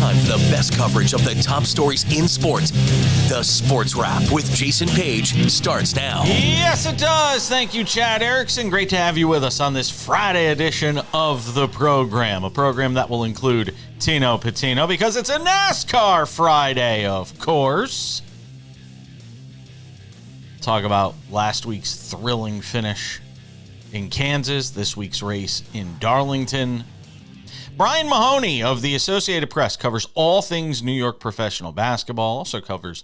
time for the best coverage of the top stories in sports. The Sports Wrap with Jason Page starts now. Yes, it does. Thank you, Chad Erickson. Great to have you with us on this Friday edition of the program. A program that will include Tino Pattigno because it's a NASCAR Friday, of course. Talk about last week's thrilling finish in Kansas, this week's race in Darlington. Brian Mahoney of the Associated Press covers all things New York professional basketball, also covers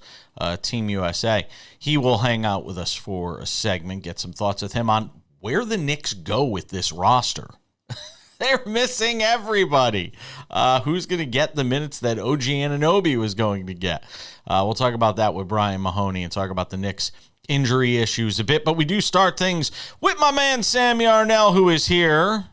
Team USA. He will hang out with us for a segment, get some thoughts with him on where the Knicks go with this roster. They're missing everybody. Who's going to get the minutes that OG Anunoby was going to get? We'll talk about that with Brian Mahoney and talk about the Knicks' injury issues a bit, but we do start things with my man Sam Yarnell, who is here.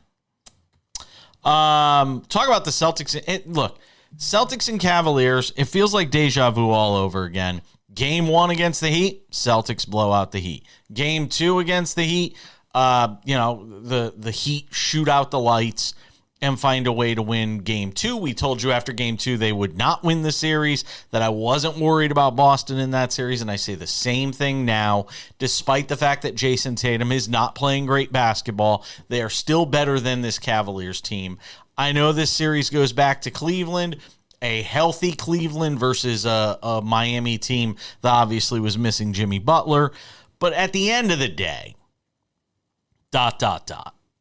Talk about the Celtics. Look, Celtics and Cavaliers, it feels like deja vu all over again. Game 1 against the Heat, Celtics blow out the Heat. Game 2 against the Heat, the Heat shoot out the lights and find a way to win Game 2. We told you after Game 2 they would not win the series, that I wasn't worried about Boston in that series, and I say the same thing now. Despite the fact that Jason Tatum is not playing great basketball, they are still better than this Cavaliers team. I know this series goes back to Cleveland, a healthy Cleveland versus a Miami team that obviously was missing Jimmy Butler. But at the end of the day, ...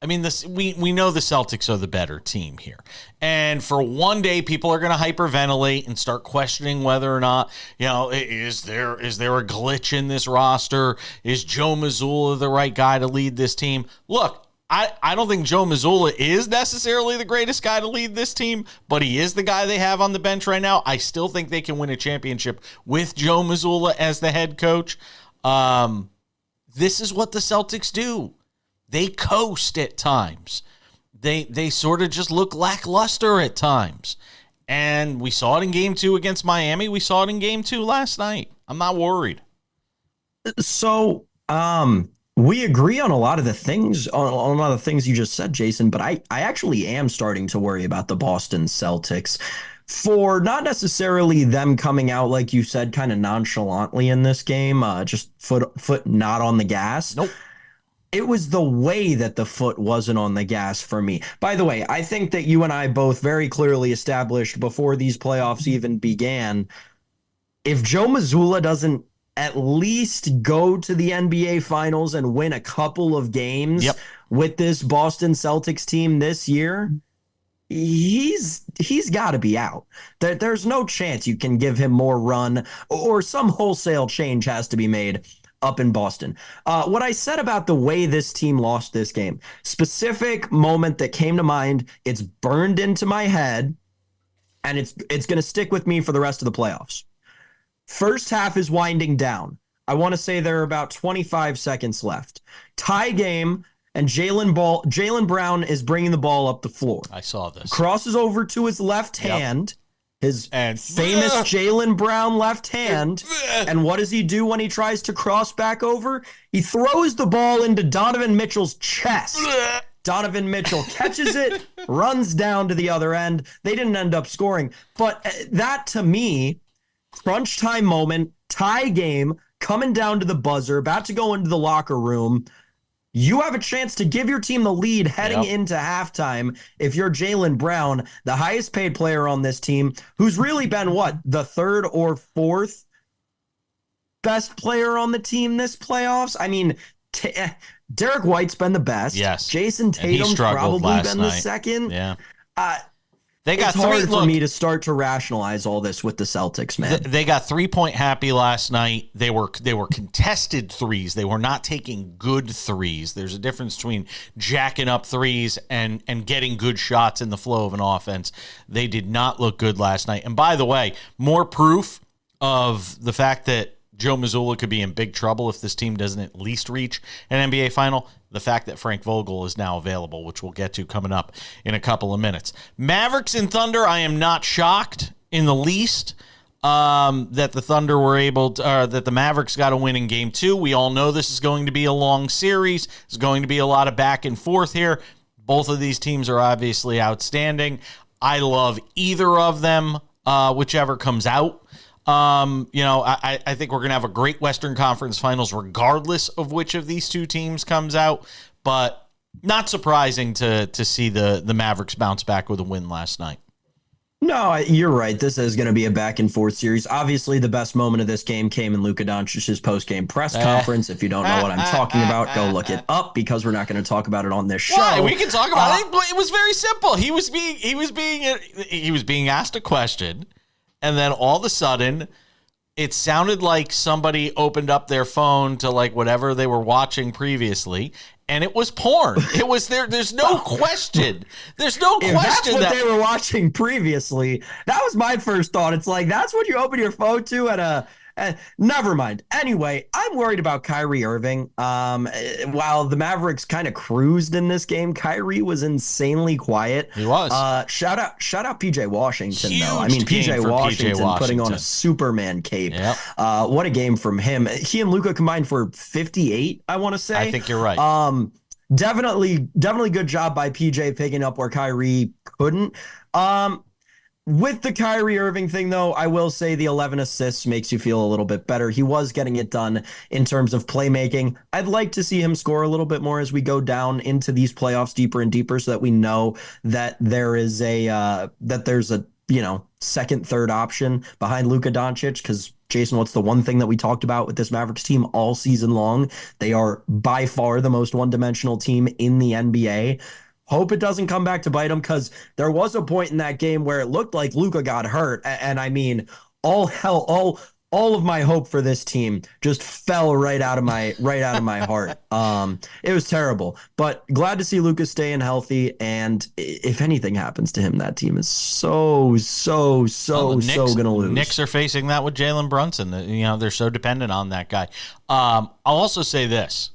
I mean, we know the Celtics are the better team here. And for one day, people are going to hyperventilate and start questioning whether or not, is there a glitch in this roster? Is Joe Mazzulla the right guy to lead this team? Look, I don't think Joe Mazzulla is necessarily the greatest guy to lead this team, but he is the guy they have on the bench right now. I still think they can win a championship with Joe Mazzulla as the head coach. This is what the Celtics do. They coast at times. They sort of just look lackluster at times. And we saw it in Game 2 against Miami. We saw it in Game 2 last night. I'm not worried. So we agree on a lot of the things, on a lot of the things you just said, Jason, but I actually am starting to worry about the Boston Celtics for not necessarily them coming out, like you said, kind of nonchalantly in this game, just foot not on the gas. Nope. It was the way that the foot wasn't on the gas for me. By the way, I think that you and I both very clearly established before these playoffs even began, if Joe Mazzulla doesn't at least go to the NBA Finals and win a couple of games with this Boston Celtics team this year, he's got to be out. There's no chance you can give him more run, or some wholesale change has to be made up in Boston. What I said about the way this team lost this game, specific moment that came to mind, it's burned into my head, and it's going to stick with me for the rest of the playoffs. First half is winding down. I want to say there are about 25 seconds left. Tie game, and Jaylen Brown is bringing the ball up the floor. I saw this. Crosses over to his left hand. His famous Jaylen Brown left hand. And what does he do when he tries to cross back over? He throws the ball into Donovan Mitchell's chest. Donovan Mitchell catches it, runs down to the other end. They didn't end up scoring. But that, to me, crunch time moment, tie game, coming down to the buzzer, about to go into the locker room. You have a chance to give your team the lead heading into halftime if you're Jaylen Brown, the highest paid player on this team, who's really been, the third or fourth best player on the team this playoffs? I mean, Derek White's been the best. Yes. Jason Tatum's probably been the second. Yeah. It's hard for me to start to rationalize all this with the Celtics, man. They got 3-point happy last night. They were contested threes. They were not taking good threes. There's a difference between jacking up threes and getting good shots in the flow of an offense. They did not look good last night. And by the way, more proof of the fact that Joe Mazzulla could be in big trouble if this team doesn't at least reach an NBA final. The fact that Frank Vogel is now available, which we'll get to coming up in a couple of minutes. Mavericks and Thunder, I am not shocked in the least that the Thunder were able to, that the Mavericks got a win in Game 2. We all know this is going to be a long series. There's going to be a lot of back and forth here. Both of these teams are obviously outstanding. I love either of them. whichever comes out. I think we're going to have a great Western Conference Finals regardless of which of these two teams comes out, but not surprising to see the Mavericks bounce back with a win last night. No, you're right. This is going to be a back and forth series. Obviously, the best moment of this game came in Luka Doncic's post-game press conference. If you don't know what I'm talking about, go look it up because we're not going to talk about it on this show. Why? We can talk about it. It was very simple. He was being asked a question, and then all of a sudden, it sounded like somebody opened up their phone to like whatever they were watching previously, and it was porn. It was there. There's no question. There's no question. That's what they were watching previously. That was my first thought. It's like, that's what you open your phone to at a never mind. Anyway, I'm worried about Kyrie Irving. While the Mavericks kind of cruised in this game, Kyrie was insanely quiet. He was. Shout out PJ Washington, Huge though. I mean, PJ Washington putting on a Superman cape. Yep. What a game from him. He and Luka combined for 58, I want to say. I think you're right. Definitely good job by PJ picking up where Kyrie couldn't. With the Kyrie Irving thing, though, I will say the 11 assists makes you feel a little bit better. He was getting it done in terms of playmaking. I'd like to see him score a little bit more as we go down into these playoffs deeper and deeper so that we know that there's a second, third option behind Luka Doncic. Because, Jason, what's the one thing that we talked about with this Mavericks team all season long? They are by far the most one-dimensional team in the NBA. Hope it doesn't come back to bite him, because there was a point in that game where it looked like Luka got hurt. And I mean, all of my hope for this team just fell right out of my heart. It was terrible, but glad to see Luka staying healthy. And if anything happens to him, that team is so gonna lose. Knicks are facing that with Jalen Brunson. They're so dependent on that guy. I'll also say this.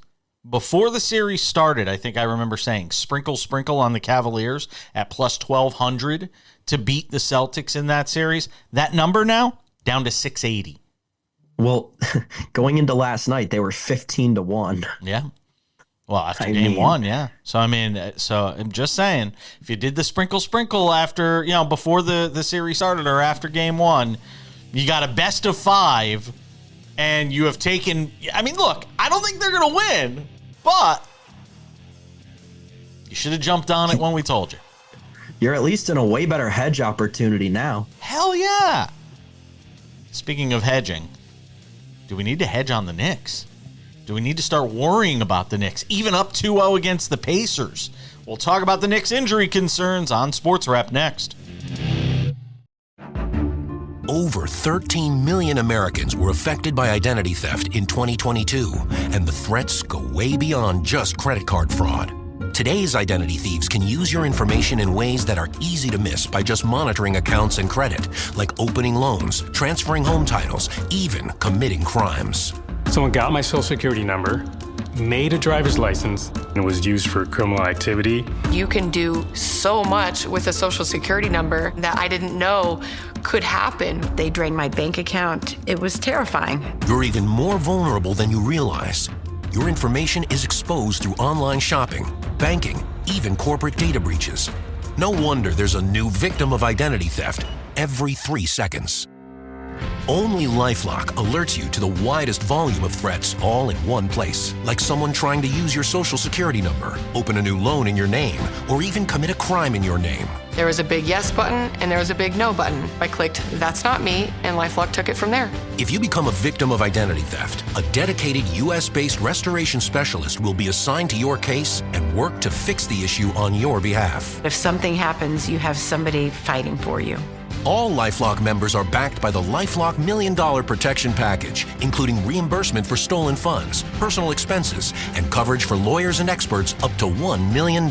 Before the series started, I think I remember saying sprinkle on the Cavaliers at plus 1,200 to beat the Celtics in that series. That number now down to 680. Well, going into last night, they were 15-1. Yeah. Well, after game one, yeah. So, I'm just saying, if you did the sprinkle after, before the series started or after game one, you got a best of 5. And you have taken, look, I don't think they're going to win, but you should have jumped on it when we told you. You're at least in a way better hedge opportunity now. Hell yeah. Speaking of hedging, do we need to hedge on the Knicks? Do we need to start worrying about the Knicks, even up 2-0 against the Pacers? We'll talk about the Knicks' injury concerns on Sports Wrap next. Over 13 million Americans were affected by identity theft in 2022, and the threats go way beyond just credit card fraud. Today's identity thieves can use your information in ways that are easy to miss by just monitoring accounts and credit, like opening loans, transferring home titles, even committing crimes. Someone got my social security number, made a driver's license, and it was used for criminal activity. You can do so much with a social security number that I didn't know could happen. They drained my bank account. It was terrifying. You're even more vulnerable than you realize. Your information is exposed through online shopping, banking, even corporate data breaches. No wonder there's a new victim of identity theft every 3 seconds. Only LifeLock alerts you to the widest volume of threats all in one place, like someone trying to use your social security number, open a new loan in your name, or even commit a crime in your name. There was a big yes button and there was a big no button. I clicked, "That's not me," and LifeLock took it from there. If you become a victim of identity theft, a dedicated U.S.-based restoration specialist will be assigned to your case and work to fix the issue on your behalf. If something happens, you have somebody fighting for you. All LifeLock members are backed by the LifeLock $1 Million Protection Package, including reimbursement for stolen funds, personal expenses, and coverage for lawyers and experts up to $1 million.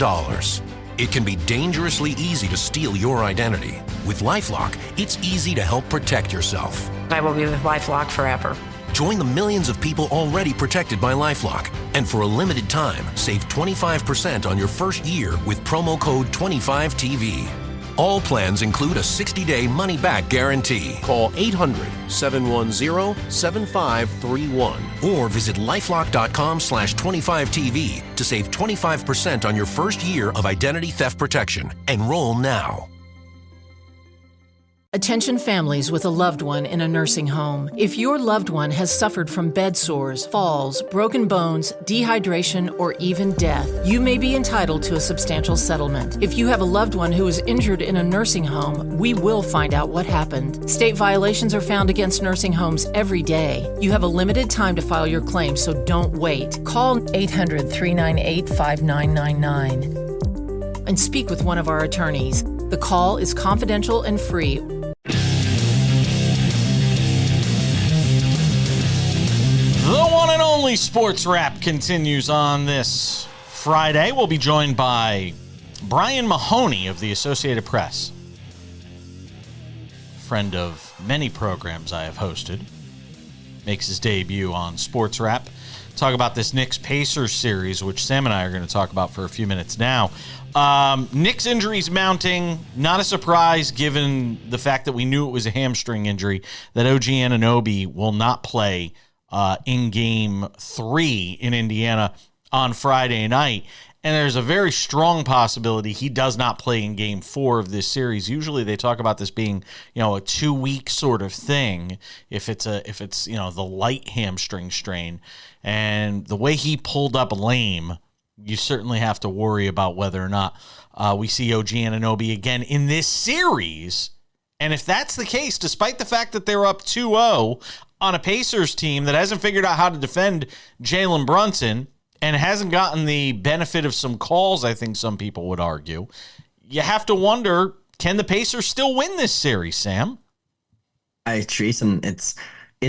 It can be dangerously easy to steal your identity. With LifeLock, it's easy to help protect yourself. I will be with LifeLock forever. Join the millions of people already protected by LifeLock. And for a limited time, save 25% on your first year with promo code 25TV. All plans include a 60-day money-back guarantee. Call 800-710-7531 or visit lifelock.com/25TV to save 25% on your first year of identity theft protection. Enroll now. Attention families with a loved one in a nursing home. If your loved one has suffered from bed sores, falls, broken bones, dehydration, or even death, you may be entitled to a substantial settlement. If you have a loved one who is injured in a nursing home, we will find out what happened. State violations are found against nursing homes every day. You have a limited time to file your claim, so don't wait. Call 800-398-5999 and speak with one of our attorneys. The call is confidential and free. The one and only Sports Wrap continues on this Friday. We'll be joined by Brian Mahoney of the Associated Press, friend of many programs I have hosted. Makes his debut on Sports Wrap. Talk about this Knicks Pacers series, which Sam and I are going to talk about for a few minutes now. Knicks injuries mounting, not a surprise given the fact that we knew it was a hamstring injury, that OG Anunoby will not play in Game 3 in Indiana on Friday night. And there's a very strong possibility he does not play in Game 4 of this series. Usually they talk about this being, a 2-week sort of thing if it's the light hamstring strain. And the way he pulled up lame, you certainly have to worry about whether or not we see OG Anunoby again in this series. And if that's the case, despite the fact that they're up 2-0 on a Pacers team that hasn't figured out how to defend Jalen Brunson and hasn't gotten the benefit of some calls, I think some people would argue, you have to wonder, can the Pacers still win this series, Sam? Jason, it's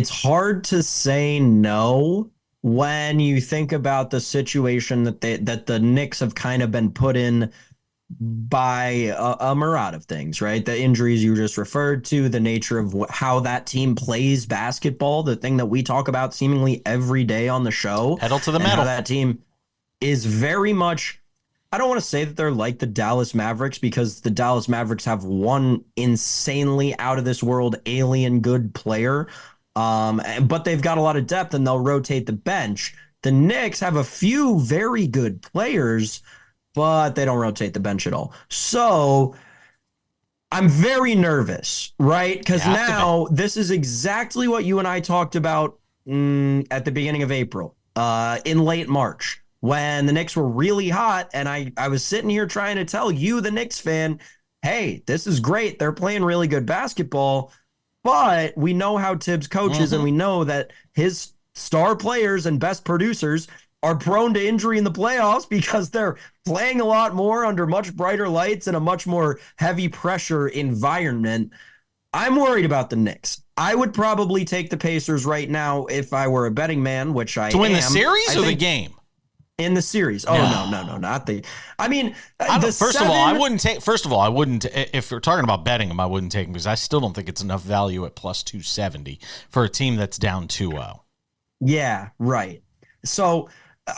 hard to say no when you think about the situation that the Knicks have kind of been put in by a myriad of things, right? The injuries you just referred to, the nature of how that team plays basketball, the thing that we talk about seemingly every day on the show. Pedal to the metal. That team is very much, I don't want to say that they're like the Dallas Mavericks, because the Dallas Mavericks have one insanely out of this world alien good player. But they've got a lot of depth and they'll rotate the bench. The Knicks have a few very good players, but they don't rotate the bench at all. So I'm very nervous, right? Because now this is exactly what you and I talked about at the beginning of April, in late March, when the Knicks were really hot. And I was sitting here trying to tell you, the Knicks fan, hey, this is great. They're playing really good basketball, but we know how Tibbs coaches, and we know that his star players and best producers are prone to injury in the playoffs because they're playing a lot more under much brighter lights and a much more heavy pressure environment. I'm worried about the Knicks. I would probably take the Pacers right now if I were a betting man, which I am. To win the series or the game? In the series. Oh, no, not the. I mean, first of all, I wouldn't. If we're talking about betting them, I wouldn't take them because I still don't think it's enough value at plus 270 for a team that's down 2-0. Yeah, right. So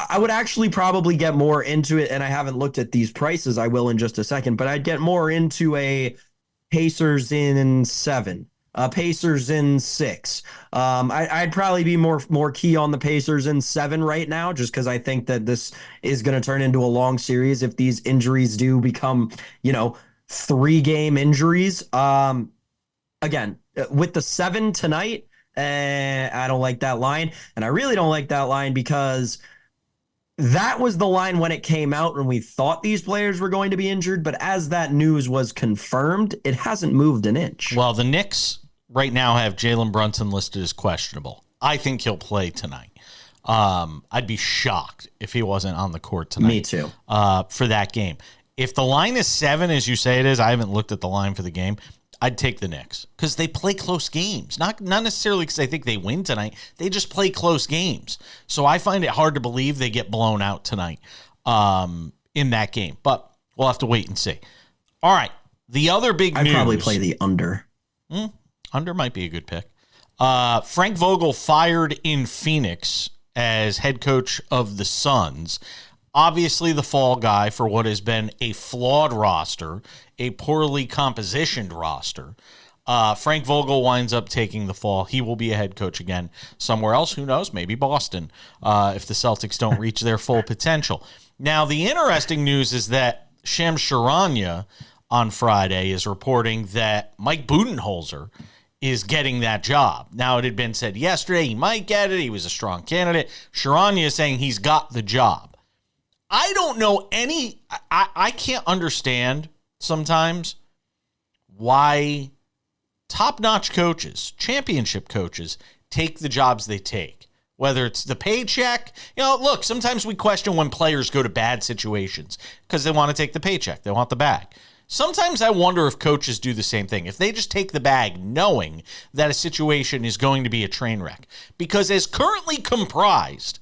I would actually probably get more into it, and I haven't looked at these prices. I will in just a second, but I'd get more into a Pacers in 7, Pacers in 6. I'd probably be more key on the Pacers in 7 right now, just because I think that this is going to turn into a long series if these injuries do become, 3-game injuries. Again, with the 7 tonight, I don't like that line, and I really don't like that line because that was the line when it came out when we thought these players were going to be injured, but as that news was confirmed, it hasn't moved an inch. Well, the Knicks right now have Jalen Brunson listed as questionable. I think he'll play tonight. I'd be shocked if he wasn't on the court tonight. Me too. For that game. If the line is 7, as you say it is, I haven't looked at the line for the game, I'd take the Knicks because they play close games. Not necessarily because I think they win tonight. They just play close games. So I find it hard to believe they get blown out tonight in that game. But we'll have to wait and see. All right. The other big news. I'd probably play the under. Under might be a good pick. Frank Vogel fired in Phoenix as head coach of the Suns. Obviously the fall guy for what has been a flawed roster, a poorly compositioned roster. Frank Vogel winds up taking the fall. He will be a head coach again somewhere else. Who knows? Maybe Boston, if the Celtics don't reach their full potential. Now, the interesting news is that Shams Charania on Friday is reporting that Mike Budenholzer is getting that job. Now, it had been said yesterday he might get it. He was a strong candidate. Sharania is saying he's got the job. I don't know I can't understand sometimes why top-notch coaches, championship coaches, take the jobs they take. Whether it's the paycheck, look, sometimes we question when players go to bad situations because they want to take the paycheck. They want the bag. Sometimes I wonder if coaches do the same thing. If they just take the bag knowing that a situation is going to be a train wreck. Because as currently comprised,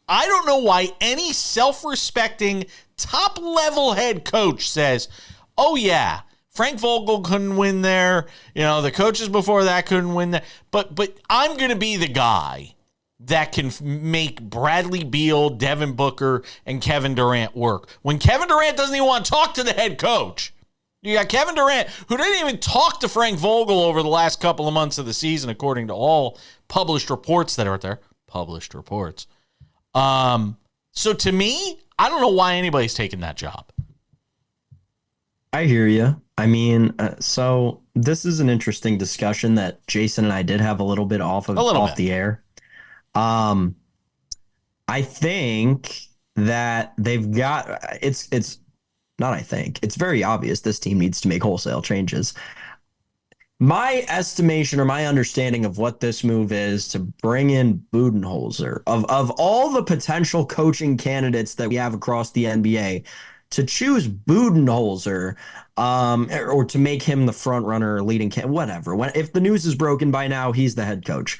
I don't know why any self-respecting top-level head coach says, oh yeah, Frank Vogel couldn't win there. The coaches before that couldn't win there. But I'm going to be the guy that can make Bradley Beal, Devin Booker, and Kevin Durant work. When Kevin Durant doesn't even want to talk to the head coach. You got Kevin Durant, who didn't even talk to Frank Vogel over the last couple of months of the season, according to all published reports that are out there. Published reports. So to me, I don't know why anybody's taking that job. I hear you. I mean, so this is an interesting discussion that Jason and I did have a little bit off the air. I think that they've got it's very obvious this team needs to make wholesale changes. My estimation or my understanding of what this move is to bring in Budenholzer, of all the potential coaching candidates that we have across the NBA, to choose Budenholzer or to make him the front runner, leading whatever. If the news is broken by now, he's the head coach.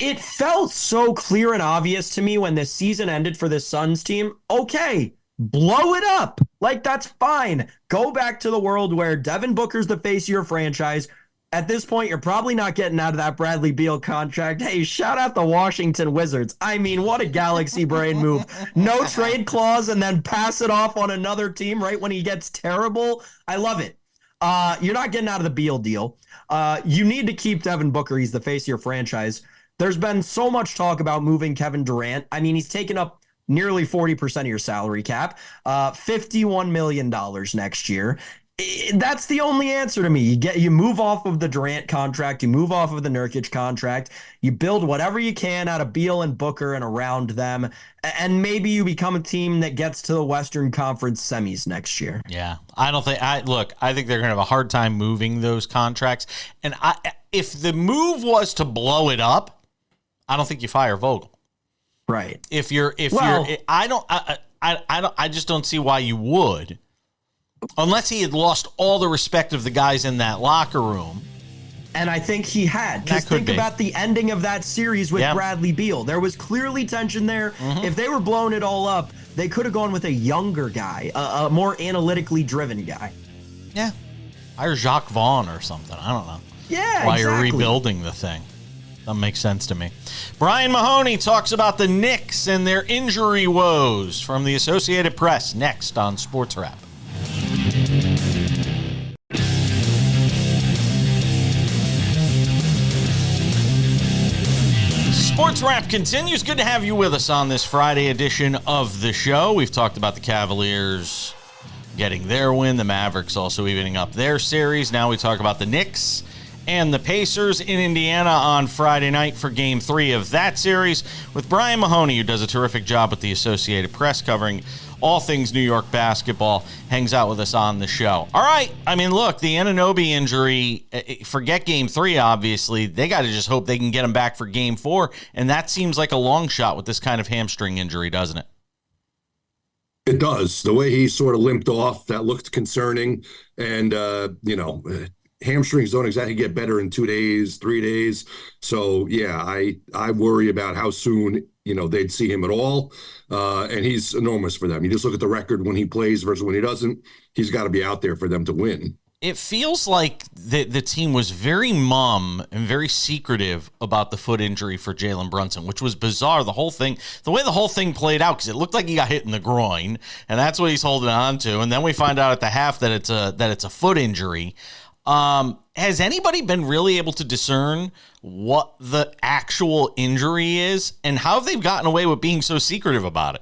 It felt so clear and obvious to me when this season ended for this Suns team. Okay, blow it up. That's fine. Go back to the world where Devin Booker's the face of your franchise. At this point, you're probably not getting out of that Bradley Beal contract. Hey, shout out the Washington Wizards. I mean, what a galaxy brain move. No trade clause and then pass it off on another team right when he gets terrible. I love it. You're not getting out of the Beal deal. You need to keep Devin Booker. He's the face of your franchise. There's been so much talk about moving Kevin Durant. I mean, he's taken up nearly 40% of your salary cap, $51 million next year. That's the only answer to me. You move off of the Durant contract, you move off of the Nurkic contract, you build whatever you can out of Beal and Booker and around them, and maybe you become a team that gets to the Western Conference semis next year. Yeah, I think they're going to have a hard time moving those contracts. And if the move was to blow it up, I don't think you fire Vogel. Right. I just don't see why you would, unless he had lost all the respect of the guys in that locker room. And I think he had. Because think about the ending of that series with Bradley Beal. There was clearly tension there. Mm-hmm. If they were blowing it all up, they could have gone with a younger guy, a more analytically driven guy. Yeah. Hire Jacques Vaughn or something. I don't know. Yeah, While you're rebuilding the thing. That makes sense to me. Brian Mahoney talks about the Knicks and their injury woes from the Associated Press next on Sports Wrap. Sports Wrap continues. Good to have you with us on this Friday edition of the show. We've talked about the Cavaliers getting their win, the Mavericks also evening up their series. Now we talk about the Knicks and the Pacers in Indiana on Friday night for Game 3 of that series with Brian Mahoney, who does a terrific job with the Associated Press covering all things New York basketball, hangs out with us on the show. All right. I mean, look, the Anunoby injury, forget Game 3, obviously. They got to just hope they can get him back for Game 4, and that seems like a long shot with this kind of hamstring injury, doesn't it? It does. The way he sort of limped off, that looked concerning, and, hamstrings don't exactly get better in 2 days, 3 days. So, yeah, I worry about how soon, they'd see him at all. And he's enormous for them. You just look at the record when he plays versus when he doesn't. He's got to be out there for them to win. It feels like the team was very mum and very secretive about the foot injury for Jalen Brunson, which was bizarre. The way the whole thing played out, because it looked like he got hit in the groin, and that's what he's holding on to. And then we find out at the half that it's a foot injury. Has anybody been really able to discern what the actual injury is and how they've gotten away with being so secretive about it?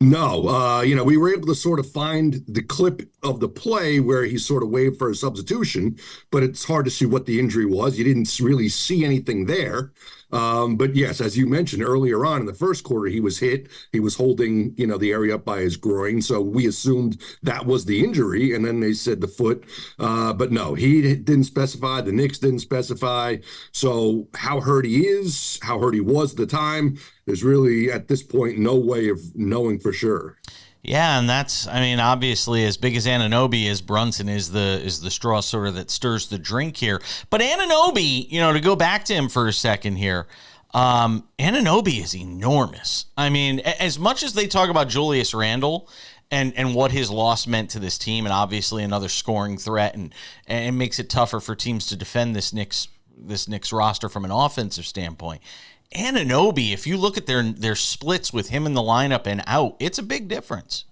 No, we were able to sort of find the clip of the play where he sort of waved for a substitution, but it's hard to see what the injury was. You didn't really see anything there. But yes, as you mentioned earlier on in the first quarter, he was hit. He was holding, the area up by his groin. So we assumed that was the injury. And then they said the foot. But no, he didn't specify. The Knicks didn't specify. So how hurt he is, how hurt he was at the time, there's really, at this point, no way of knowing for sure. Yeah, and obviously, as big as Anunoby is, Brunson is the straw sort of that stirs the drink here. But Anunoby, to go back to him for a second here, Anunoby is enormous. As much as they talk about Julius Randle and what his loss meant to this team, and obviously another scoring threat, and it makes it tougher for teams to defend this Knicks roster from an offensive standpoint. Anunoby, if you look at their splits with him in the lineup and out, it's a big difference.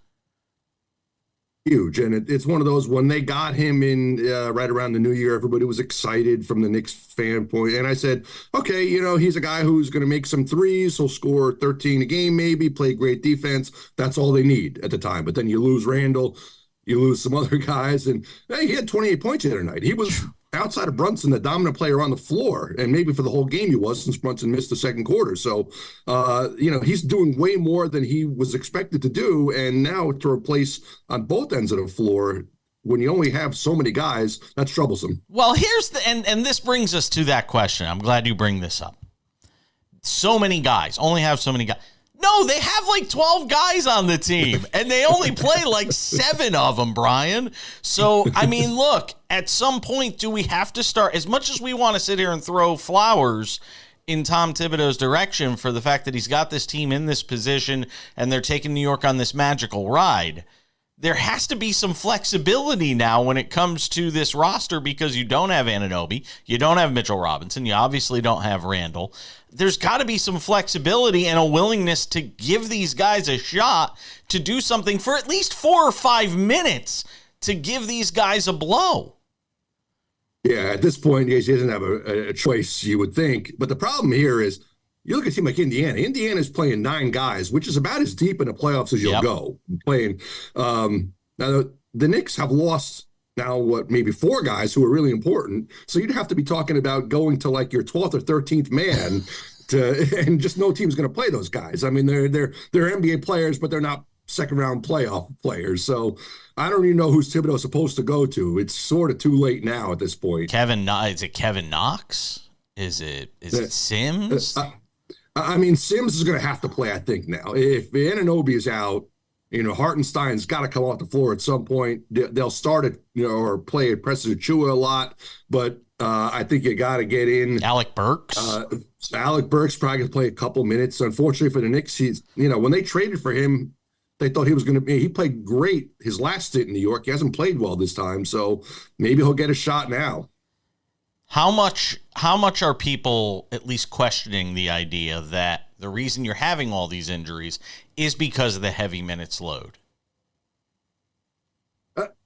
Huge. And it's one of those, when they got him in right around the new year, everybody was excited from the Knicks fan point. And I said, okay, he's a guy who's going to make some threes. He'll score 13 a game, maybe play great defense. That's all they need at the time. But then you lose Randall, you lose some other guys. And hey, he had 28 points the other night. He was, outside of Brunson, the dominant player on the floor, and maybe for the whole game he was, since Brunson missed the second quarter. So, he's doing way more than he was expected to do, and now to replace on both ends of the floor, when you only have so many guys, that's troublesome. Well, here's and this brings us to that question. I'm glad you bring this up. So many guys, only have so many guys. No, they have like 12 guys on the team, and they only play like 7 of them, Brian. So, look, at some point, do we have to start, as much as we want to sit here and throw flowers in Tom Thibodeau's direction for the fact that he's got this team in this position and they're taking New York on this magical ride, there has to be some flexibility now when it comes to this roster, because you don't have Anunoby, you don't have Mitchell Robinson, you obviously don't have Randall. There's got to be some flexibility and a willingness to give these guys a shot to do something for at least 4 or 5 minutes to give these guys a blow. Yeah, at this point, he doesn't have a choice, you would think. But the problem here is, you look at a team like Indiana. Indiana's playing 9 guys, which is about as deep in the playoffs as you'll go. Playing. Now, the Knicks have lost now, maybe 4 guys who are really important. So you'd have to be talking about going to like your 12th or 13th man and just no team's going to play those guys. They're NBA players, but they're not second-round playoff players. So I don't even know who's Thibodeau supposed to go to. It's sort of too late now at this point. Is it Kevin Knox? Is it Sims? Sims is going to have to play, I think, now. If Anunoby is out, Hartenstein's got to come off the floor at some point. They'll start it, or play at Preston Achua a lot, but I think you got to get in. Alec Burks? Alec Burks probably going to play a couple minutes. Unfortunately for the Knicks, he's, when they traded for him, they thought he was going to be, he played great his last stint in New York. He hasn't played well this time, so maybe he'll get a shot now. How much are people at least questioning the idea that the reason you're having all these injuries is because of the heavy minutes load?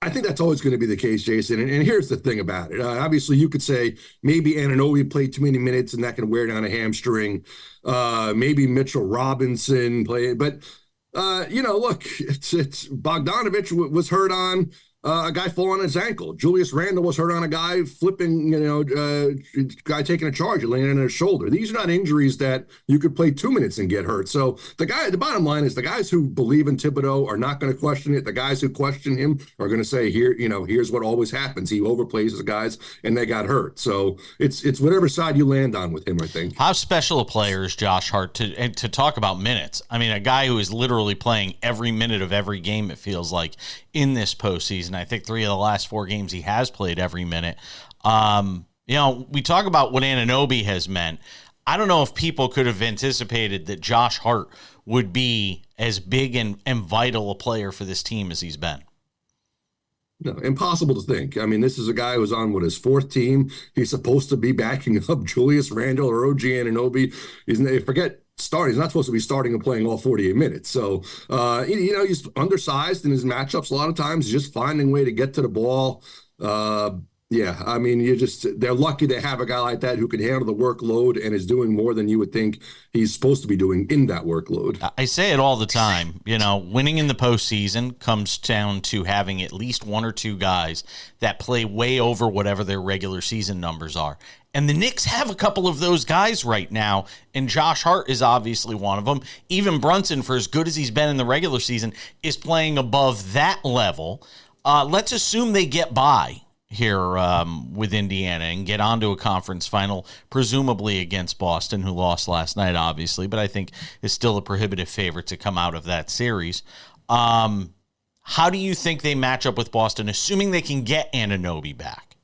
I think that's always going to be the case, Jason. And here's the thing about it. Obviously, you could say maybe Anunoby played too many minutes and that can wear down a hamstring. Maybe Mitchell Robinson played. But, look, it's Bogdanovich was hurt on a guy falling on his ankle. Julius Randle was hurt on a guy flipping, guy taking a charge and laying on his shoulder. These are not injuries that you could play 2 minutes and get hurt. So the bottom line is the guys who believe in Thibodeau are not going to question it. The guys who question him are going to say, here's what always happens. He overplays his guys and they got hurt. So it's whatever side you land on with him, I think. How special a player is Josh Hart to talk about minutes? A guy who is literally playing every minute of every game, it feels like, in this postseason. I think 3 of the last 4 games he has played every minute. We talk about what Anunoby has meant. I don't know if people could have anticipated that Josh Hart would be as big and vital a player for this team as he's been. No, impossible to think. This is a guy who's on his 4th team. He's supposed to be backing up Julius Randle or OG Anunoby. He's not supposed to be starting and playing all 48 minutes. So, he's undersized in his matchups a lot of times. He's just finding a way to get to the ball. Yeah, I mean, they're lucky to have a guy like that who can handle the workload and is doing more than you would think he's supposed to be doing in that workload. I say it all the time. Winning in the postseason comes down to having at least one or two guys that play way over whatever their regular season numbers are. And the Knicks have a couple of those guys right now, and Josh Hart is obviously one of them. Even Brunson, for as good as he's been in the regular season, is playing above that level. Let's assume they get by here with Indiana and get onto a conference final, presumably against Boston, who lost last night, obviously, but I think is still a prohibitive favorite to come out of that series. How do you think they match up with Boston, assuming they can get Anunoby back?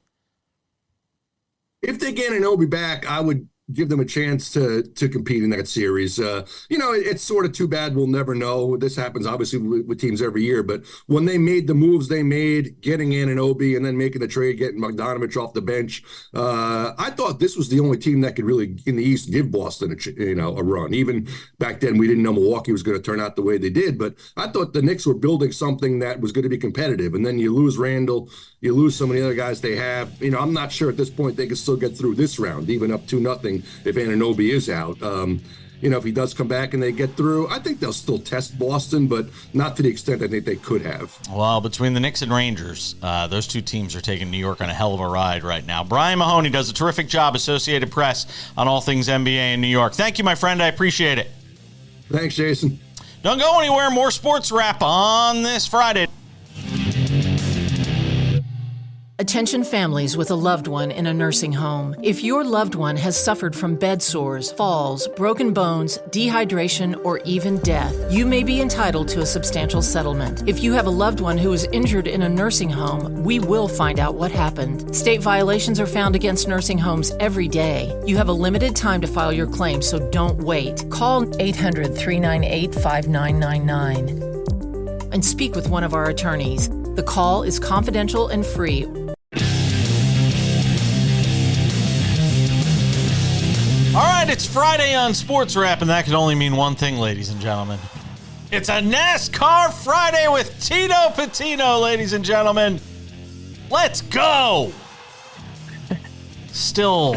If they get Anunoby back, I would give them a chance to compete in that series. It's sort of too bad. We'll never know. This happens obviously with teams every year, but when they made the moves they made, getting Anunoby and then making the trade, getting Bogdanovich off the bench, I thought this was the only team that could really in the East give Boston a run. Even back then, we didn't know Milwaukee was going to turn out the way they did, but I thought the Knicks were building something that was going to be competitive. And then you lose Randall, you lose some of the other guys they have. I'm not sure at this point they can still get through this round, even up 2-0. If Anunoby is out, if he does come back and they get through, I think they'll still test Boston, but not to the extent I think they could have. Well, between the Knicks and Rangers, those two teams are taking New York on a hell of a ride right now. Brian Mahoney does a terrific job, Associated Press, on all things NBA in New York. Thank you, my friend. I appreciate it. Thanks, Jason. Don't go anywhere. More sports wrap on this Friday. Attention families with a loved one in a nursing home. If your loved one has suffered from bed sores, falls, broken bones, dehydration, or even death, you may be entitled to a substantial settlement. If you have a loved one who is injured in a nursing home, we will find out what happened. State violations are found against nursing homes every day. You have a limited time to file your claim, so don't wait. Call 800-398-5999 and speak with one of our attorneys. The call is confidential and free. All right, it's Friday on Sports Wrap, and that can only mean one thing, ladies and gentlemen. It's a NASCAR Friday with Tino Pattigno, ladies and gentlemen. Let's go! Still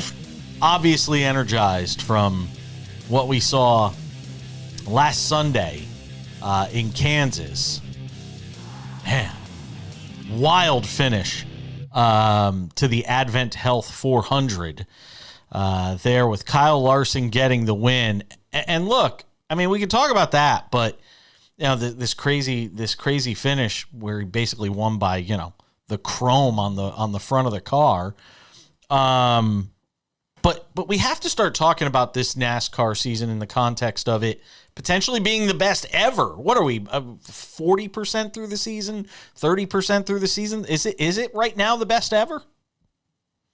obviously energized from what we saw last Sunday in Kansas. Man, wild finish to the Advent Health 400. There with Kyle Larson getting the win. And look, I mean, we can talk about that, but this crazy finish where he basically won by, the chrome on the front of the car. But we have to start talking about this NASCAR season in the context of it potentially being the best ever. What are we, 40% through the season, 30% through the season? Is it right now the best ever?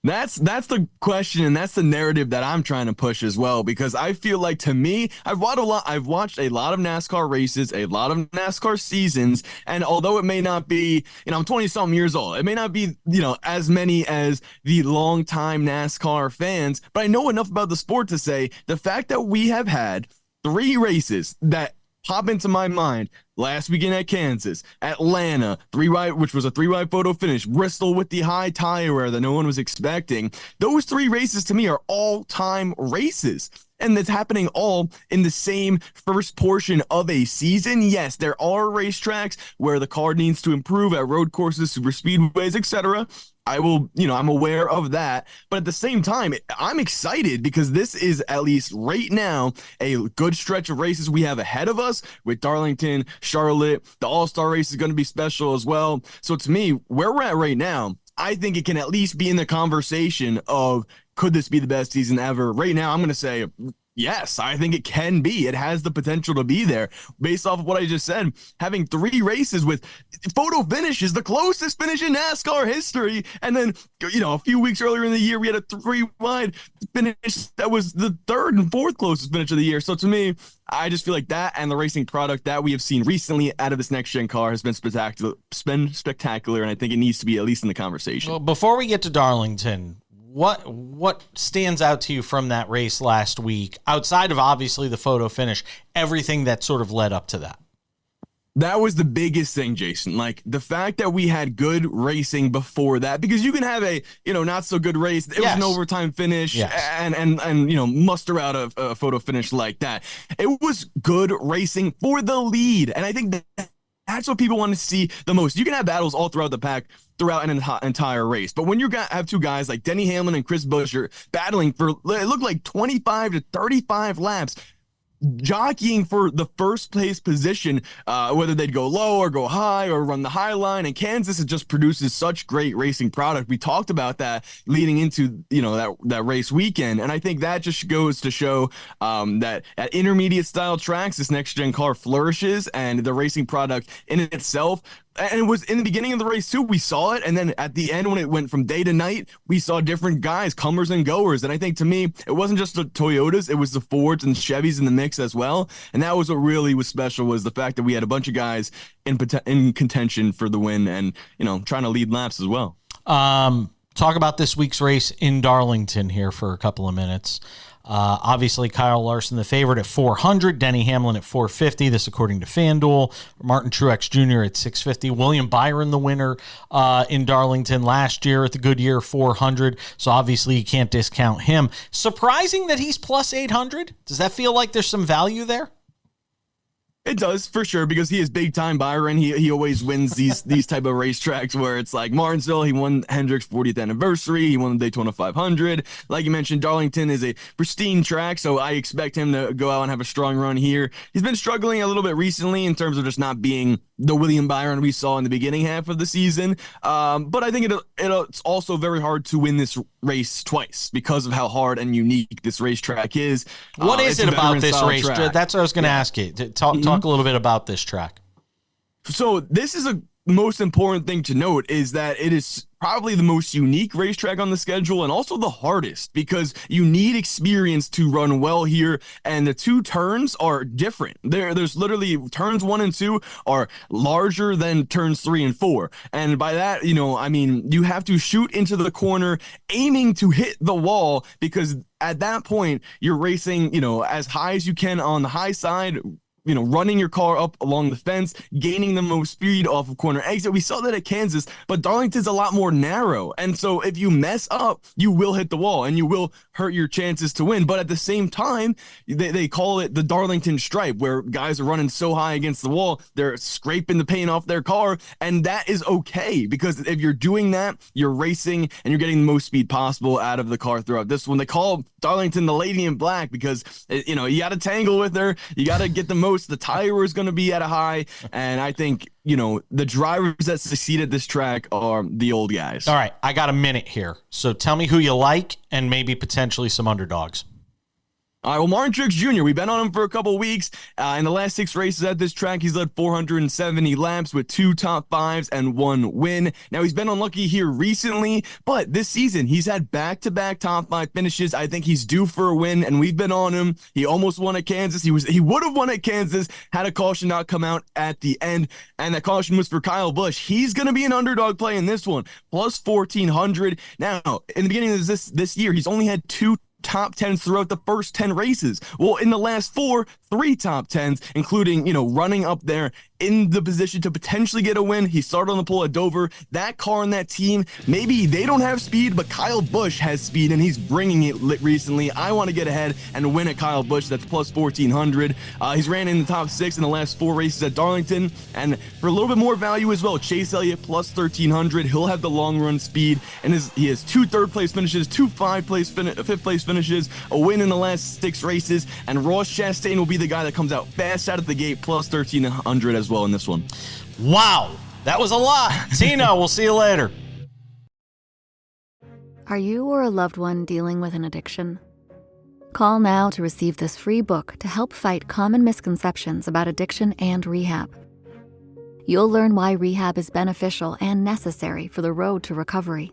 That's the question, and that's the narrative that I'm trying to push as well, because I feel like, to me, I've watched a lot of NASCAR races, a lot of NASCAR seasons, and although it may not be, I'm 20-something years old, it may not be, as many as the longtime NASCAR fans, but I know enough about the sport to say the fact that we have had 3 races that pop into my mind: last weekend at Kansas, Atlanta, which was a 3-wide photo finish, Bristol with the high tire wear that no one was expecting. Those 3 races to me are all-time races. And it's happening all in the same first portion of a season. Yes, there are racetracks where the car needs to improve at road courses, super speedways, etc. I'm aware of that. But at the same time, I'm excited because this is, at least right now, a good stretch of races we have ahead of us with Darlington, Charlotte. The All-Star race is going to be special as well. So to me, where we're at right now, I think it can at least be in the conversation of, could this be the best season ever? Right now, I'm going to say, yes, I think it can be. It has the potential to be there. Based off of what I just said, having 3 races with photo finishes, the closest finish in NASCAR history. And then, a few weeks earlier in the year, we had a 3-wide finish that was the 3rd and 4th closest finish of the year. So to me, I just feel like that and the racing product that we have seen recently out of this next-gen car has been spectacular, and I think it needs to be at least in the conversation. Well, before we get to Darlington, what stands out to you from that race last week, outside of obviously the photo finish, everything that sort of led up to that? That was the biggest thing, Jason. Like the fact that we had good racing before that, because you can have a, not so good race. It was an overtime finish and muster out a photo finish like that. It was good racing for the lead. And I think that's what people want to see the most. You can have battles all throughout the pack, throughout an entire race. But when you have two guys like Denny Hamlin and Chris Buescher battling for, it looked like 25 to 35 laps, jockeying for the first place position, whether they'd go low or go high or run the high line. And Kansas, it just produces such great racing product. We talked about that leading into that race weekend, and I think that just goes to show that at intermediate style tracks, this next gen car flourishes, and the racing product in itself. And it was in the beginning of the race too, we saw it, and then at the end when it went from day to night, we saw different guys, comers and goers. And I think to me, it wasn't just the Toyotas, it was the Fords and Chevys in the mix as well. And that was what really was special, was the fact that we had a bunch of guys in contention for the win, and trying to lead laps as well. Talk about this week's race in Darlington here for a couple of minutes. Obviously, Kyle Larson, the favorite at 400, Denny Hamlin at 450. This according to FanDuel. Martin Truex Jr. at 650. William Byron, the winner in Darlington last year at the Goodyear 400. So obviously, you can't discount him. Surprising that he's plus 800. Does that feel like there's some value there? It does, for sure, because he is big time Byron. He always wins these type of racetracks where it's like Martinsville, he won Hendrick's 40th anniversary, he won the Daytona 500. Like you mentioned, Darlington is a pristine track, so I expect him to go out and have a strong run here. He's been struggling a little bit recently in terms of just not being the William Byron we saw in the beginning half of the season. But I think it's also very hard to win this race twice because of how hard and unique this racetrack is. What is it about this race? That's what I was going to ask you. Talk a little bit about this track. So this is a most important thing to note, is that it is probably the most unique racetrack on the schedule, and also the hardest, because you need experience to run well here, and the two turns are different. There's literally turns 1 and 2 are larger than turns 3 and 4, and by that, you have to shoot into the corner aiming to hit the wall, because at that point you're racing as high as you can on the high side, running your car up along the fence, gaining the most speed off of corner exit. We saw that at Kansas, but Darlington's a lot more narrow. And so if you mess up, you will hit the wall and you will hurt your chances to win. But at the same time, they call it the Darlington stripe, where guys are running so high against the wall, they're scraping the paint off their car. And that is okay, because if you're doing that, you're racing and you're getting the most speed possible out of the car throughout this one. They call Darlington the lady in black because, you got to tangle with her. You got to get the most. The tire is going to be at a high. And I think, the drivers that succeed at this track are the old guys. All right. I got a minute here. So tell me who you like and maybe potentially some underdogs. All right, well, Martin Truex Jr., we've been on him for a couple weeks. In the last 6 races at this track, he's led 470 laps with 2 top 5s and 1 win. Now, he's been unlucky here recently, but this season, he's had back-to-back top 5 finishes. I think he's due for a win, and we've been on him. He almost won at Kansas. He would have won at Kansas had a caution not come out at the end, and that caution was for Kyle Busch. He's going to be an underdog play in this one, plus 1,400. Now, in the beginning of this year, he's only had 2 top 10s throughout the first 10 races. Well, in the last 4, 3 top 10s, including, running up there in the position to potentially get a win. He started on the pole at Dover. That car and that team, maybe they don't have speed, but Kyle Busch has speed, and he's bringing it recently. I want to get ahead and win at Kyle Busch. That's plus 1,400. He's ran in the top 6 in the last 4 races at Darlington. And for a little bit more value as well, Chase Elliott plus 1,300. He'll have the long run speed, and he has 2 third-place finishes, 2 fifth-place finishes, a win in the last 6 races, and Ross Chastain will be the guy that comes out fast out of the gate, plus 1,300 as well in this one. Wow, that was a lot. Tino, we'll see you later. Are you or a loved one dealing with an addiction? Call now to receive this free book to help fight common misconceptions about addiction and rehab. You'll learn why rehab is beneficial and necessary for the road to recovery.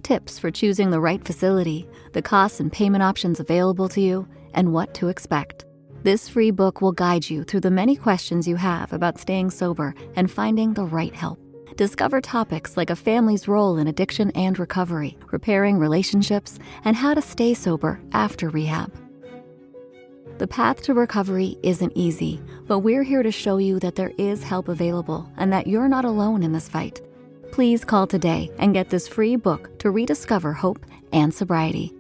Tips for choosing the right facility, the costs and payment options available to you, and what to expect. This free book will guide you through the many questions you have about staying sober and finding the right help. Discover topics like a family's role in addiction and recovery, repairing relationships, and how to stay sober after rehab. The path to recovery isn't easy, but we're here to show you that there is help available and that you're not alone in this fight. Please call today and get this free book to rediscover hope and sobriety.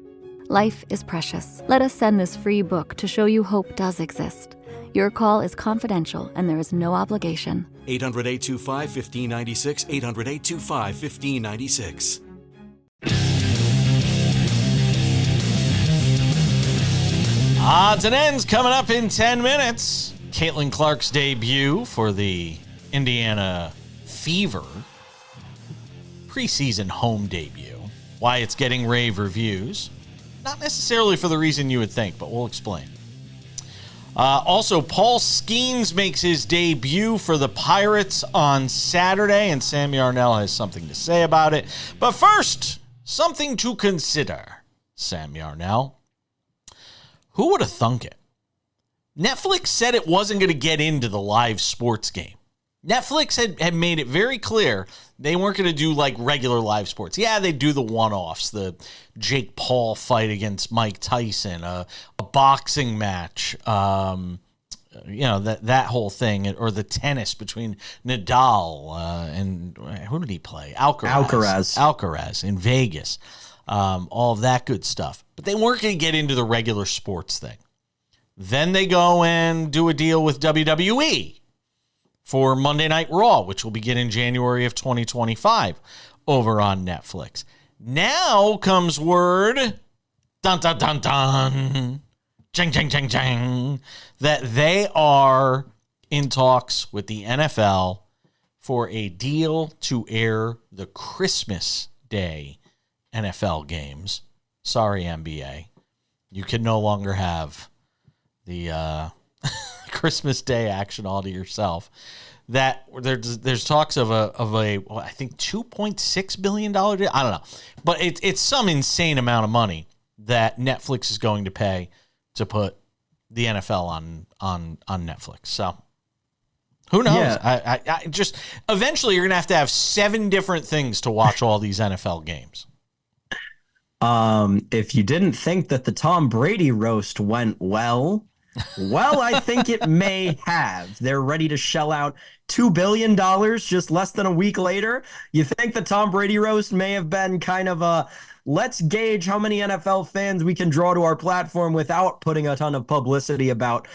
Life is precious. Let us send this free book to show you hope does exist. Your call is confidential and there is no obligation. 800-825-1596, 800-825-1596. Odds and ends coming up in 10 minutes. Caitlin Clark's debut for the Indiana Fever. Preseason home debut. Why it's getting rave reviews. Not necessarily for the reason you would think, but we'll explain. Also, Paul Skeens makes his debut for the Pirates on Saturday, and Sam Yarnell has something to say about it. But first, something to consider, Sam Yarnell. Who would have thunk it? Netflix said it wasn't going to get into the live sports game. Netflix had made it very clear they weren't going to do like regular live sports. Yeah, they do the one-offs, the Jake Paul fight against Mike Tyson, a boxing match, that whole thing, or the tennis between Nadal and who did he play? Alcaraz in Vegas. All of that good stuff. But they weren't going to get into the regular sports thing. Then they go and do a deal with WWE for Monday Night Raw, which will begin in January of 2025 over on Netflix. Now comes word, dun, dun, dun, dun, jang, jang, jang, jang, that they are in talks with the NFL for a deal to air the Christmas Day NFL games. Sorry, NBA. You can no longer have the Christmas Day action all to yourself. That there's talks of a I think $2.6 billion deal. I don't know, but it's some insane amount of money that Netflix is going to pay to put the NFL on Netflix. So who knows? Yeah. I just eventually you're gonna have 7 different things to watch all these NFL games. If you didn't think that the Tom Brady roast went well, I think it may have. They're ready to shell out $2 billion just less than a week later. You think the Tom Brady roast may have been kind of a let's gauge how many NFL fans we can draw to our platform without putting a ton of publicity about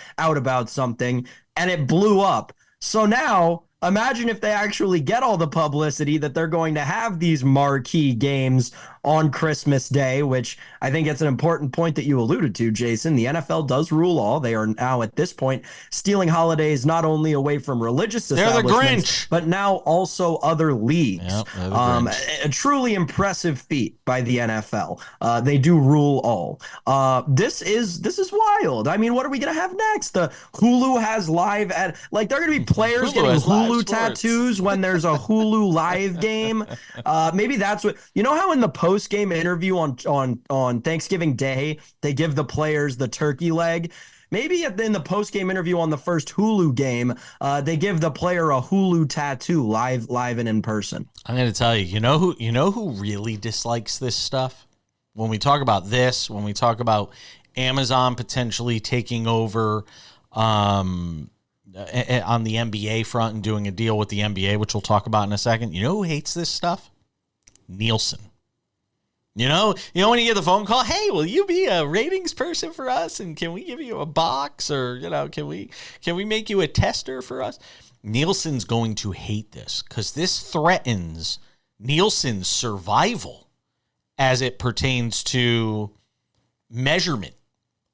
something, and it blew up. So now imagine if they actually get all the publicity that they're going to have these marquee games on Christmas Day, which I think it's an important point that you alluded to, Jason. The NFL does rule all. They are now at this point stealing holidays not only away from religious establishments, but now also other leagues. Yep, a truly impressive feat by the NFL. They do rule all. This is wild. I mean, what are we going to have next? The Hulu has live they're going to be players getting Hulu tattoos when there's a Hulu live game. Maybe that's what, how in the post-game interview on Thanksgiving Day, they give the players the turkey leg. Maybe in the post-game interview on the first Hulu game, they give the player a Hulu tattoo live and in person. I'm going to tell you, you know who really dislikes this stuff? When we talk about this, when we talk about Amazon potentially taking over on the NBA front and doing a deal with the NBA, which we'll talk about in a second. You know who hates this stuff? Nielsen. You know when you get the phone call, hey, will you be a ratings person for us? And can we give you a box, or can we make you a tester for us? Nielsen's going to hate this because this threatens Nielsen's survival as it pertains to measurement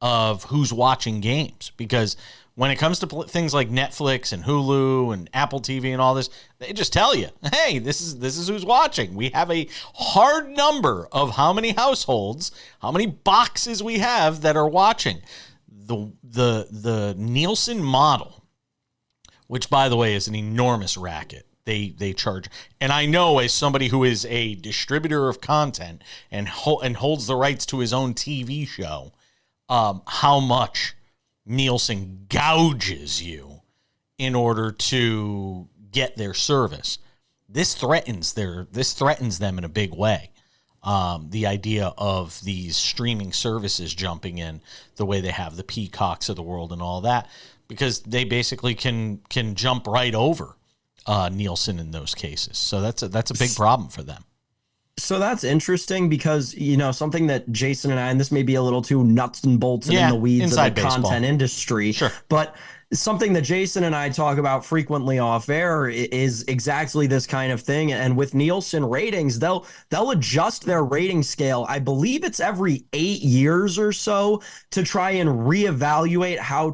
of who's watching games. Because when it comes to things like Netflix and Hulu and Apple TV and all this, they just tell you, hey, this is who's watching. We have a hard number of how many households, how many boxes we have that are watching. The Nielsen model, which, by the way, is an enormous racket. They charge. And I know, as somebody who is a distributor of content and holds the rights to his own TV show, how much Nielsen gouges you in order to get their service. This threatens them in a big way. the idea of these streaming services jumping in the way they have, the Peacocks of the world and all that, because they basically can jump right over Nielsen in those cases. So that's a big problem for them. So that's interesting because, something that Jason and I, and this may be a little too nuts and bolts and in the weeds of the baseball content industry, sure, but something that Jason and I talk about frequently off air is exactly this kind of thing. And with Nielsen ratings, they'll adjust their rating scale. I believe it's every 8 years or so to try and reevaluate how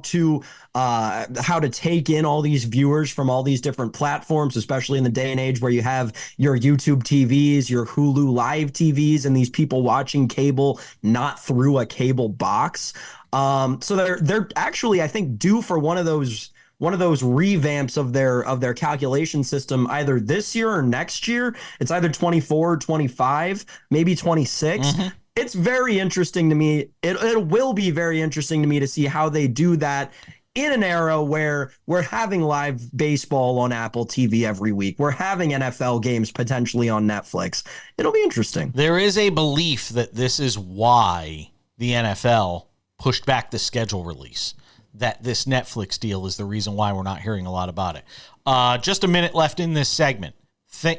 to take in all these viewers from all these different platforms, especially in the day and age where you have your YouTube TVs, your Hulu Live TVs, and these people watching cable not through a cable box. So they're actually, I think, due for one of those revamps of their calculation system either this year or next year. It's either 24 or 25, maybe 26. Mm-hmm. It's very interesting to me. It will be very interesting to me to see how they do that in an era where we're having live baseball on Apple TV every week. We're having NFL games potentially on Netflix. It'll be interesting. There is a belief that this is why the NFL pushed back the schedule release, that this Netflix deal is the reason why we're not hearing a lot about it. Just a minute left in this segment.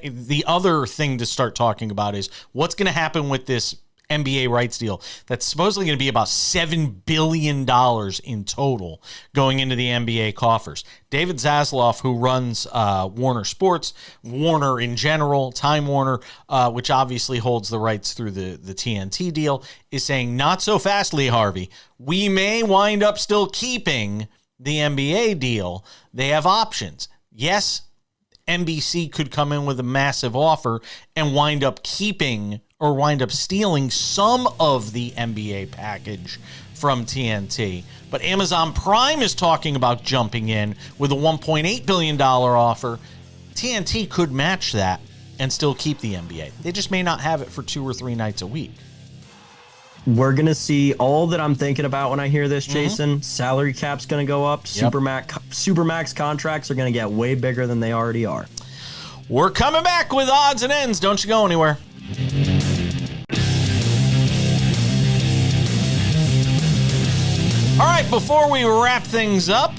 The other thing to start talking about is what's going to happen with this NBA rights deal that's supposedly going to be about $7 billion in total going into the NBA coffers. David Zaslav, who runs Warner Sports, Warner in general, Time Warner, which obviously holds the rights through the TNT deal, is saying, not so fast, Lee Harvey. We may wind up still keeping the NBA deal. They have options. Yes, NBC could come in with a massive offer and wind up keeping or wind up stealing some of the NBA package from TNT. But Amazon Prime is talking about jumping in with a $1.8 billion offer. TNT could match that and still keep the NBA. They just may not have it for 2 or 3 nights a week. We're going to see all that I'm thinking about when I hear this, Jason. Salary cap's going to go up. Yep. Supermax contracts are going to get way bigger than they already are. We're coming back with odds and ends. Don't you go anywhere. All right, before we wrap things up,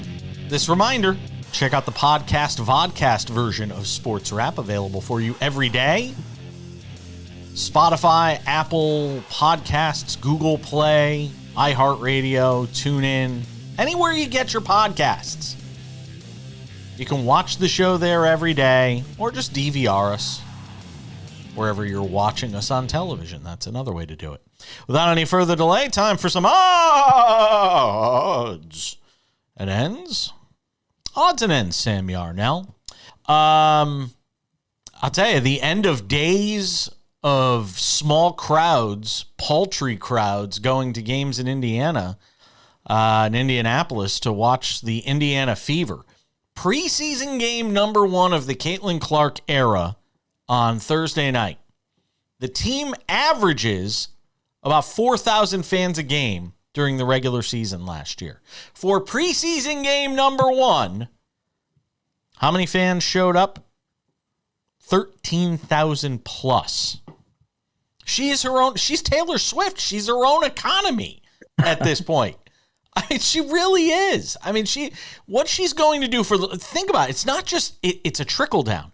this reminder, check out the vodcast version of Sports Wrap, available for you every day. Spotify, Apple Podcasts, Google Play, iHeartRadio, TuneIn, anywhere you get your podcasts. You can watch the show there every day, or just DVR us wherever you're watching us on television. That's another way to do it. Without any further delay, time for some odds and ends. Odds and ends, Sam Yarnell. I'll tell you, the end of days of small crowds, paltry crowds, going to games in Indiana, in Indianapolis to watch the Indiana Fever. Preseason game number 1 of the Caitlin Clark era on Thursday night. The team averages about 4,000 fans a game during the regular season last year. For preseason game number 1, how many fans showed up? 13,000 plus. She's Taylor Swift. She's her own economy at this point. I mean, she really is. I mean, what she's going to do think about it. It's not just, it's a trickle down.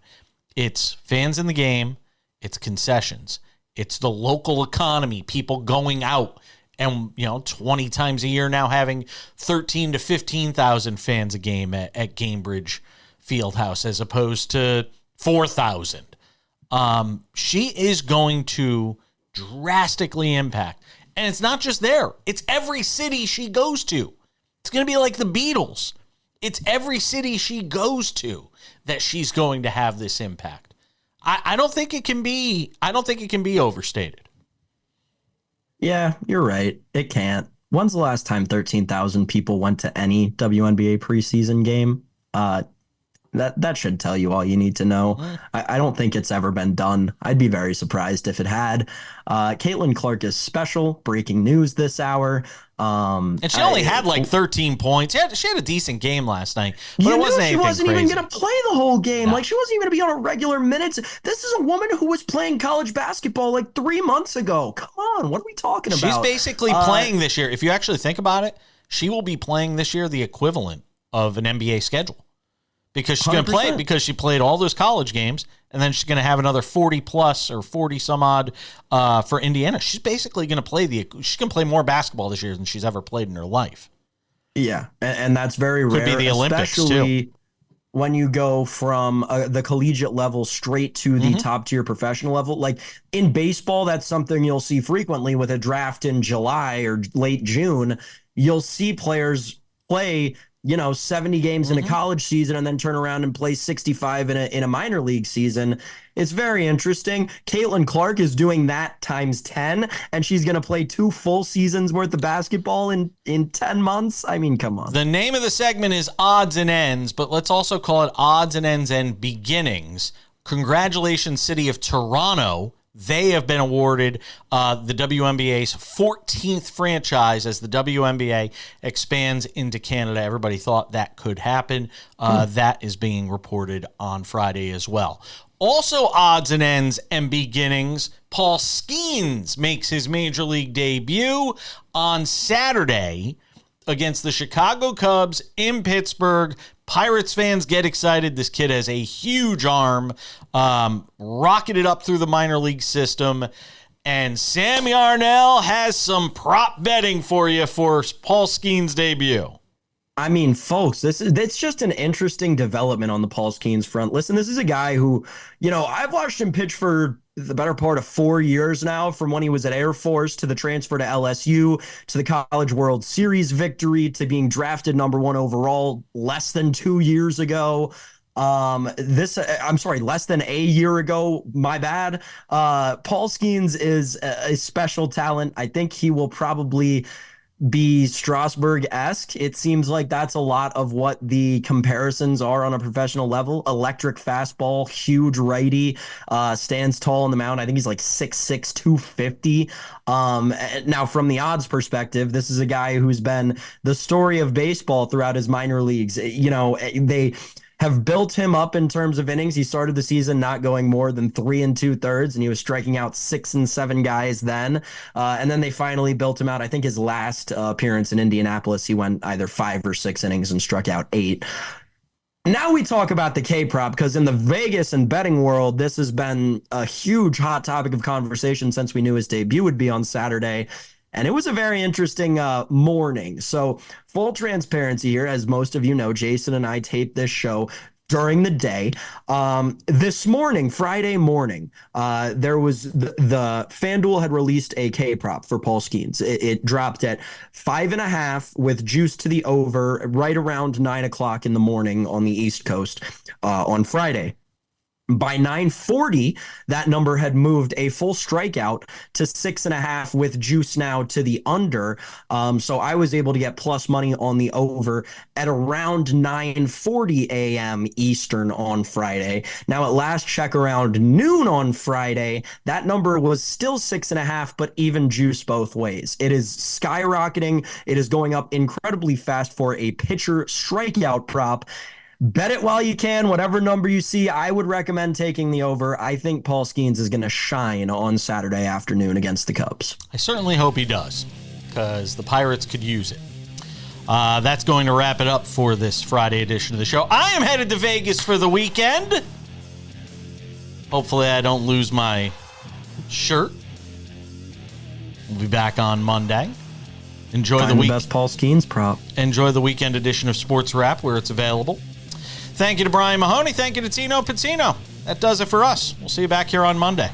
It's fans in the game. It's concessions. It's the local economy, people going out and, 20 times a year now having 13 to 15,000 fans a game at Gamebridge Fieldhouse as opposed to 4,000. She is going to drastically impact. And it's not just there. It's every city she goes to. It's going to be like the Beatles. It's every city she goes to that she's going to have this impact. I don't think it can be overstated. Yeah, you're right. It can't. When's the last time 13,000 people went to any WNBA preseason game? That should tell you all you need to know. I don't think it's ever been done. I'd be very surprised if it had. Caitlin Clark is special. Breaking news this hour. And she only had like 13 points. She had a decent game last night, but you it wasn't knew she anything wasn't crazy. even going to play the whole game. No. Like, she wasn't even going to be on a regular minutes. This is a woman who was playing college basketball like 3 months ago. Come on, what are we talking about? She's basically playing this year. If you actually think about it, she will be playing this year the equivalent of an NBA schedule. Because she's going to play, because she played all those college games, and then she's going to have another 40 plus or 40 some odd for Indiana. She's basically going to play she's going to play more basketball this year than she's ever played in her life. Yeah, and that's very rare. Could be the Olympics especially too. When you go from the collegiate level straight to the top tier professional level. Like in baseball, that's something you'll see frequently with a draft in July or late June. You'll see players play 70 games in a college season and then turn around and play 65 in a minor league season. It's very interesting. Caitlin Clark is doing that times 10, and she's going to play 2 full seasons worth of basketball in 10 months. I mean, come on. The name of the segment is Odds and Ends, but let's also call it Odds and Ends and Beginnings. Congratulations, City of Toronto. They have been awarded the WNBA's 14th franchise as the WNBA expands into Canada. Everybody thought that could happen. That is being reported on Friday as well. Also, odds and ends and beginnings, Paul Skeens makes his major league debut on Saturday against the Chicago Cubs in Pittsburgh. Pirates fans get excited. This kid has a huge arm, rocketed up through the minor league system. And Sam Yarnell has some prop betting for you for Paul Skeens' debut. I mean, folks, it's just an interesting development on the Paul Skeens front. Listen, this is a guy who, I've watched him pitch for the better part of 4 years now, from when he was at Air Force to the transfer to LSU, to the College World Series victory, to being drafted #1 overall less than 2 years ago. Less than a year ago. My bad. Paul Skeens is a special talent. I think he will probably be Strasburg-esque. It seems like that's a lot of what the comparisons are on a professional level. Electric fastball, huge righty, stands tall on the mound. I think he's like 6'6", 250. Now, from the odds perspective, this is a guy who's been the story of baseball throughout his minor leagues. They have built him up in terms of innings. He started the season not going more than 3 2/3, and he was striking out 6 and 7 guys then. And then they finally built him out. I think his last appearance in Indianapolis, he went either 5 or 6 innings and struck out 8. Now we talk about the K-prop, because in the Vegas and betting world, this has been a huge hot topic of conversation since we knew his debut would be on Saturday. And it was a very interesting morning. So full transparency here, as most of you know, Jason and I taped this show during the day. This morning, Friday morning, there was the FanDuel had released a K-prop for Paul Skeens. It dropped at 5.5 with juice to the over right around 9 o'clock in the morning on the East Coast on Friday. By 9:40, that number had moved a full strikeout to 6.5 with juice now to the under. So I was able to get plus money on the over at around 9:40 a.m. Eastern on Friday. Now, at last check around noon on Friday, that number was still 6.5, but even juice both ways. It is skyrocketing. It is going up incredibly fast for a pitcher strikeout prop. Bet it while you can, whatever number you see. I would recommend taking the over. I think Paul Skeens is going to shine on Saturday afternoon against the Cubs. I certainly hope he does, because the Pirates could use it. That's going to wrap it up for this Friday edition of the show. I am headed to Vegas for the weekend. Hopefully I don't lose my shirt. We'll be back on Monday. Enjoy the best Paul Skeens prop. Enjoy the weekend edition of Sports Wrap where it's available. Thank you to Brian Mahoney. Thank you to Tino Pattigno. That does it for us. We'll see you back here on Monday.